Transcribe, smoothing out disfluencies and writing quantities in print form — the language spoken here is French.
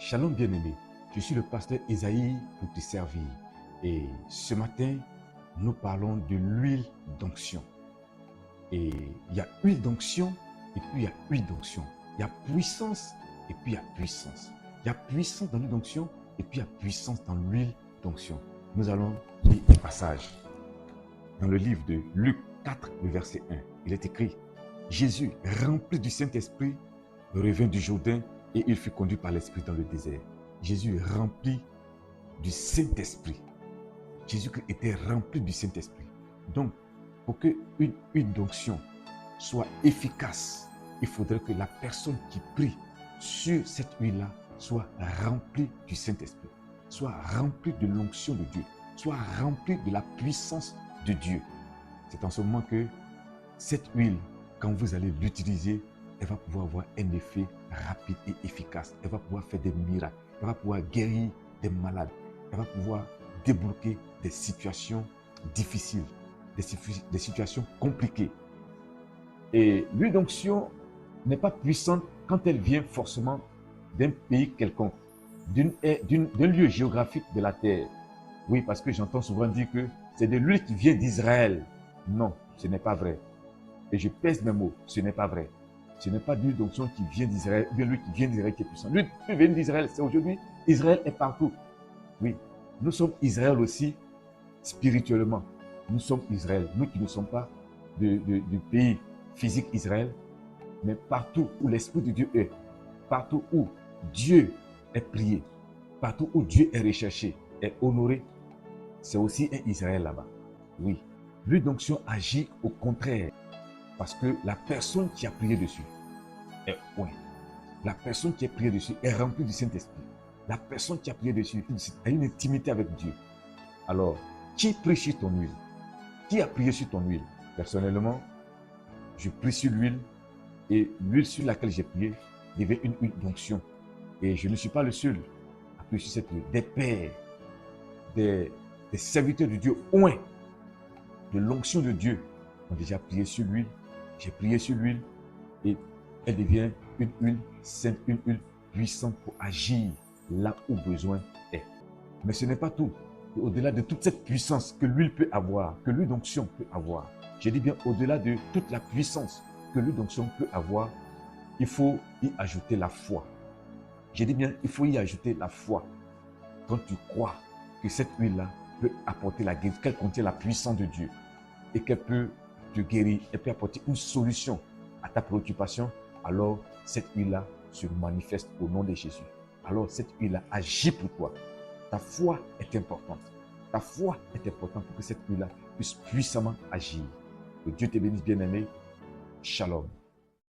Shalom bien-aimé, je suis le pasteur Esaïe pour te servir. Et ce matin, nous parlons de l'huile d'onction. Et il y a huile d'onction et puis il y a huile d'onction. Il y a puissance et puis il y a puissance. Il y a puissance dans l'huile d'onction et puis il y a puissance dans l'huile d'onction. Nous allons lire un passage dans le livre de Luc 4, le verset 1. Il est écrit: Jésus, rempli du Saint-Esprit, revint du Jourdain et il fut conduit par l'Esprit dans le désert. Jésus rempli du Saint-Esprit. Jésus-Christ était rempli du Saint-Esprit. Donc, pour qu'une huile d'onction soit efficace, il faudrait que la personne qui prie sur cette huile-là soit remplie du Saint-Esprit, soit remplie de l'onction de Dieu, soit remplie de la puissance de Dieu. C'est en ce moment que cette huile, quand vous allez l'utiliser, elle va pouvoir avoir un effet rapide et efficace. Elle va pouvoir faire des miracles. Elle va pouvoir guérir des malades. Elle va pouvoir débloquer des situations difficiles, des situations compliquées. Et l'huile d'onction n'est pas puissante quand elle vient forcément d'un pays quelconque, d'un lieu géographique de la terre. Oui, parce que j'entends souvent dire que c'est de l'huile qui vient d'Israël. Non, ce n'est pas vrai. Et je pèse mes mots, ce n'est pas vrai. Ce n'est pas l'huile d'onction qui vient d'Israël, bien l'huile qui vient d'Israël qui est puissante. L'huile qui vient d'Israël, c'est aujourd'hui. Israël est partout. Oui, nous sommes Israël aussi spirituellement. Nous sommes Israël. Nous qui ne sommes pas du pays physique Israël, mais partout où l'Esprit de Dieu est, partout où Dieu est prié, partout où Dieu est recherché, est honoré, c'est aussi un Israël là-bas. Oui, l'huile d'onction agit au contraire. Parce que la personne qui a prié dessus est oint. La personne qui a prié dessus est remplie du Saint-Esprit. La personne qui a prié dessus a une intimité avec Dieu. Alors, qui prie sur ton huile? Qui a prié sur ton huile? Personnellement, je prie sur l'huile et l'huile sur laquelle j'ai prié devient une huile d'onction. Et je ne suis pas le seul à prier sur cette huile. Des pères, des serviteurs de Dieu oints de l'onction de Dieu ont déjà prié sur l'huile. J'ai prié sur l'huile et elle devient une huile sainte, une huile puissante pour agir là où besoin est. Mais ce n'est pas tout. Au-delà de toute cette puissance que l'huile peut avoir, que l'huile d'onction peut avoir, je dis bien au-delà de toute la puissance que l'huile d'onction peut avoir, il faut y ajouter la foi. Je dis bien, il faut y ajouter la foi. Quand tu crois que cette huile-là peut apporter la guérison, qu'elle contient la puissance de Dieu et qu'elle peut te guérir, elle peut apporter une solution à ta préoccupation, alors cette huile-là se manifeste au nom de Jésus. Alors cette huile-là agit pour toi. Ta foi est importante. Ta foi est importante pour que cette huile-là puisse puissamment agir. Que Dieu te bénisse, bien-aimé. Shalom.